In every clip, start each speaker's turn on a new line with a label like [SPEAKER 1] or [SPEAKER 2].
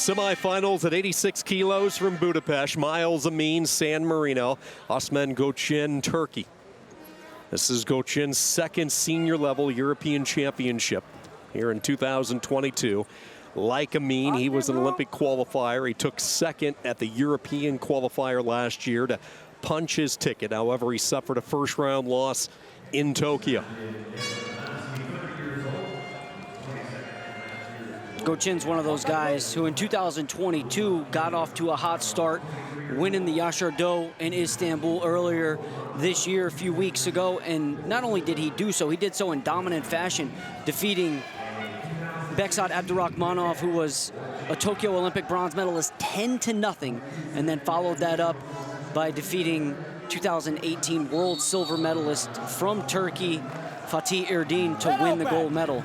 [SPEAKER 1] Semifinals at 86 kilos from Budapest. Miles AMINE, San Marino. Osman GOCEN, Turkey. This is GOCEN's second senior level European championship here in 2022. Like AMINE, he was an Olympic qualifier. He took second at the European qualifier last year to punch his ticket. However, he suffered a first-round loss in Tokyo.
[SPEAKER 2] GOCEN's one of those guys who in 2022 got off to a hot start, winning the Yaşar in Istanbul earlier this year, a few weeks ago. And not only did he do so, he did so in dominant fashion, defeating Beksat Abdurrahmanov, who was a Tokyo Olympic bronze medalist, 10-0, and then followed that up by defeating 2018 world silver medalist from Turkey, Fatih Erdin, to win the gold medal.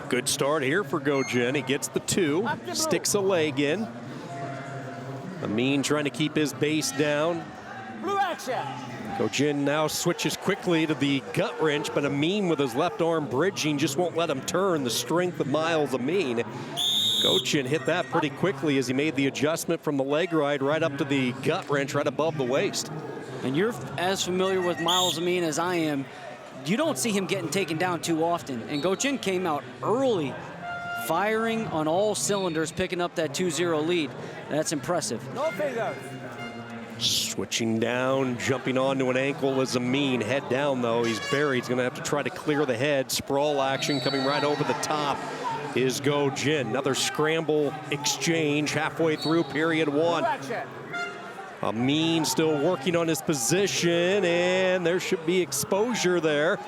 [SPEAKER 1] Good start here for GOCEN. He gets the 2, sticks a leg in. AMINE trying to keep his base down.
[SPEAKER 3] Blue action.
[SPEAKER 1] GOCEN now switches quickly to the gut wrench, but AMINE with his left arm bridging just won't let him turn. The strength of Miles AMINE. GOCEN hit that pretty quickly as he made the adjustment from the leg ride right up to the gut wrench right above the waist.
[SPEAKER 2] And you're as familiar with Miles AMINE as I am. You don't see him getting taken down too often. And GOCEN came out early, firing on all cylinders, picking up that 2-0 lead. That's impressive.
[SPEAKER 3] No fingers.
[SPEAKER 1] Switching down, jumping onto an ankle as AMINE. Head down, though. He's buried. He's going to have to try to clear the head. Sprawl action coming right over the top is GOCEN. Another scramble exchange halfway through period 1. AMINE still working on his position, and there should be exposure there.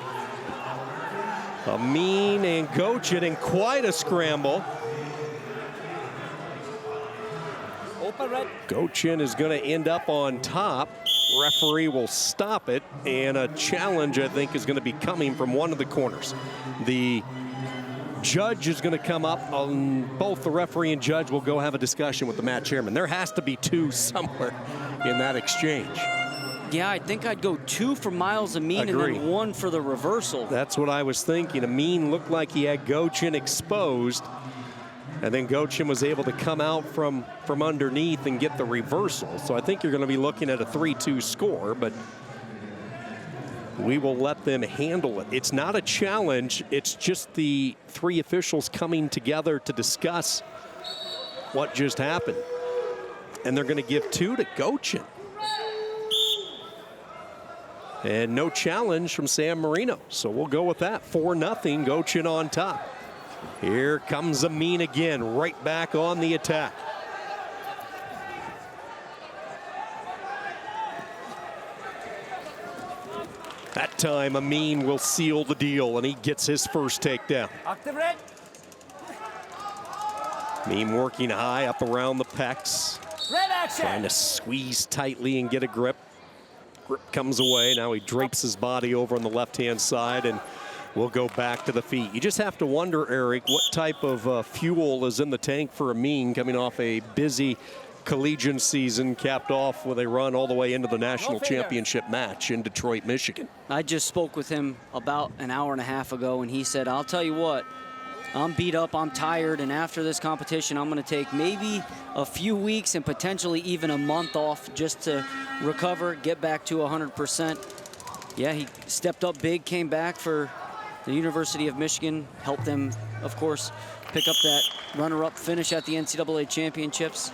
[SPEAKER 1] AMINE and GOCEN in quite a scramble. GOCEN is going to end up on top. Referee will stop it, and a challenge, I think, is going to be coming from one of the corners. The judge is going to come up. Both the referee and judge will go have a discussion with the match chairman. There has to be 2 somewhere in that exchange.
[SPEAKER 2] Yeah, I think I'd go 2 for Miles AMINE and then 1 for the reversal.
[SPEAKER 1] That's what I was thinking. AMINE looked like he had GOCEN exposed, and then GOCEN was able to come out from underneath and get the reversal. So I think you're going to be looking at a 3-2 score, but we will let them handle it. It's not a challenge. It's just the 3 officials coming together to discuss what just happened. And they're going to give 2 to GOCEN. And no challenge from San Marino. So we'll go with that. 4-0, GOCEN on top. Here comes AMINE again, right back on the attack. That time, AMINE will seal the deal, and he gets his first takedown. AMINE working high up around the pecs.
[SPEAKER 3] Red action.
[SPEAKER 1] Trying to squeeze tightly and get a grip. Grip comes away. Now he drapes his body over on the left-hand side, and we'll go back to the feet. You just have to wonder, Eric, what type of fuel is in the tank for AMINE coming off a busy collegiate season, capped off with a run all the way into the national championship match in Detroit, Michigan.
[SPEAKER 2] I just spoke with him about an hour and a half ago, and he said, I'll tell you what, I'm beat up, I'm tired, and after this competition, I'm going to take maybe a few weeks and potentially even a month off just to recover, get back to 100%. Yeah, he stepped up big, came back for the University of Michigan, helped them, of course, pick up that runner-up finish at the NCAA championships.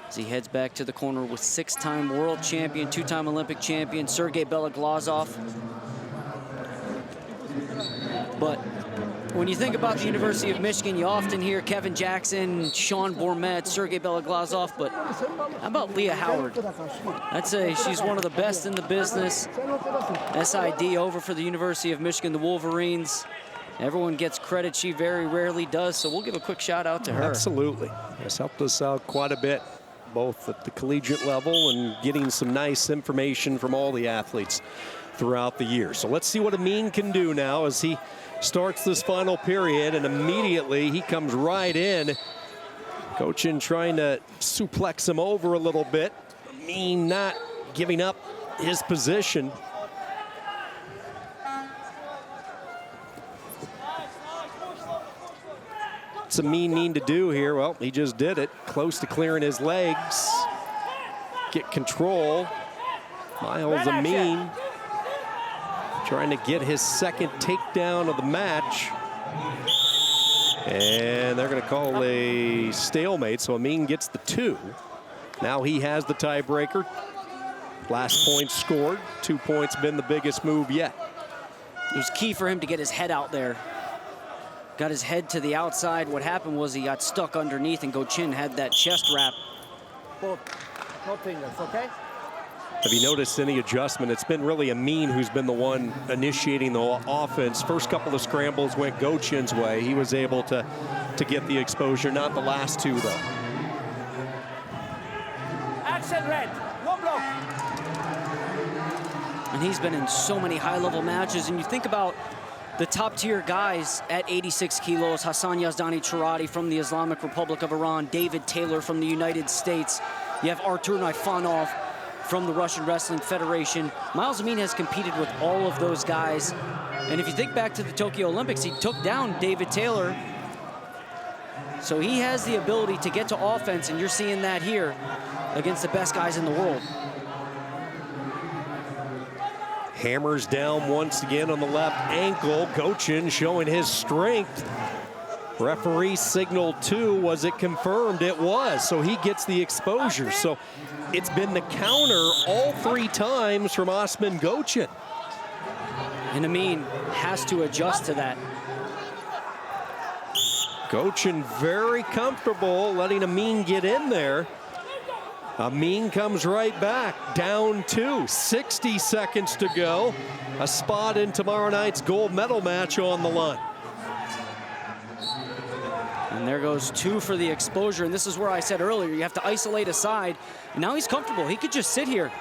[SPEAKER 2] As he heads back to the corner with 6-time world champion, 2-time Olympic champion, Sergey Beloglazov. But when you think about the University of Michigan, you often hear Kevin Jackson, Sean Bourmet, Sergey Beloglazov, but how about Leah Howard? I'd say she's one of the best in the business. SID over for the University of Michigan, the Wolverines. Everyone gets credit, she very rarely does, so we'll give a quick shout out to her.
[SPEAKER 1] Absolutely. That's helped us out quite a bit, both at the collegiate level and getting some nice information from all the athletes throughout the year. So let's see what AMINE can do now as he starts this final period, and immediately he comes right in. GOCEN trying to suplex him over a little bit. AMINE not giving up his position. What's AMINE need to do here? Well, he just did it. Close to clearing his legs. Get control. Miles AMINE trying to get his second takedown of the match. And they're going to call a stalemate, so AMINE gets the 2. Now he has the tiebreaker. Last point scored. 2 points been the biggest move yet.
[SPEAKER 2] It was key for him to get his head out there. Got his head to the outside. What happened was he got stuck underneath, and GOCEN had that chest wrap.
[SPEAKER 3] Both. No fingers, okay?
[SPEAKER 1] Have you noticed any adjustment? It's been really AMINE who's been the one initiating the offense. First couple of scrambles went GOCEN's way. He was able to get the exposure, not the last 2, though.
[SPEAKER 3] Action red. No block.
[SPEAKER 2] And he's been in so many high-level matches. And you think about the top-tier guys at 86 kilos, Hassan Yazdani Cherati from the Islamic Republic of Iran, David Taylor from the United States. You have Artur Naifanov from the Russian Wrestling Federation. Miles AMINE has competed with all of those guys. And if you think back to the Tokyo Olympics, he took down David Taylor. So he has the ability to get to offense, and you're seeing that here against the best guys in the world.
[SPEAKER 1] Hammers down once again on the left ankle. GOCEN showing his strength. Referee signaled 2. Was it confirmed? It was. So he gets the exposure. So it's been the counter all 3 times from Osman GOCEN.
[SPEAKER 2] And AMINE has to adjust to that.
[SPEAKER 1] GOCEN very comfortable letting AMINE get in there. AMINE comes right back, down 2, 60 seconds to go. A spot in tomorrow night's gold medal match on the line.
[SPEAKER 2] And there goes 2 for the exposure. And this is where I said earlier, you have to isolate a side. And now he's comfortable. He could just sit here.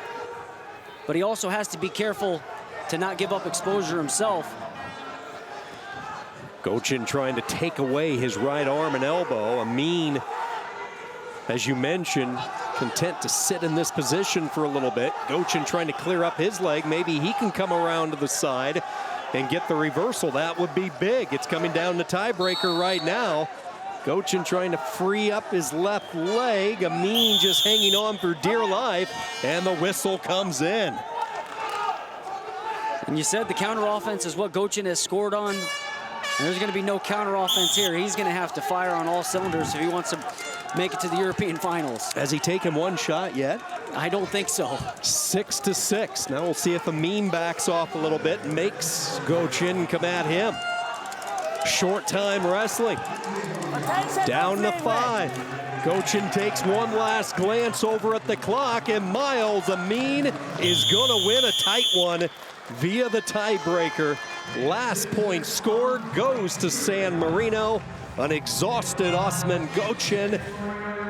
[SPEAKER 2] But he also has to be careful to not give up exposure himself.
[SPEAKER 1] GOCEN trying to take away his right arm and elbow. AMINE, as you mentioned, content to sit in this position for a little bit. GOCEN trying to clear up his leg. Maybe he can come around to the side and get the reversal. That would be big. It's coming down to tiebreaker right now. GOCEN trying to free up his left leg. AMINE just hanging on for dear life, and the whistle comes in.
[SPEAKER 2] And you said the counter offense is what GOCEN has scored on. And there's going to be no counter offense here. He's going to have to fire on all cylinders if he wants to make it to the European finals.
[SPEAKER 1] Has he taken one shot yet?
[SPEAKER 2] I don't think so.
[SPEAKER 1] 6-6. Now we'll see if AMINE backs off a little bit and makes GOCEN come at him. Short time wrestling. Down to 5. GOCEN takes one last glance over at the clock, and Miles AMINE is going to win a tight one via the tiebreaker. Last point scored goes to San Marino. An exhausted Osman GOCEN,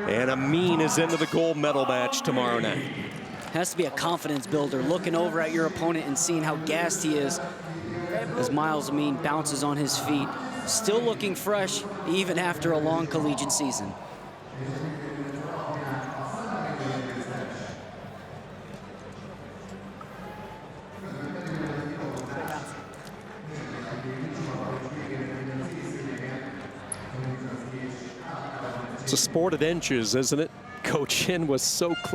[SPEAKER 1] and AMINE is into the gold medal match tomorrow night.
[SPEAKER 2] Has to be a confidence builder, looking over at your opponent and seeing how gassed he is as Miles AMINE bounces on his feet. Still looking fresh, even after a long collegiate season.
[SPEAKER 1] It's a sport of inches, isn't it? GOCEN was so close.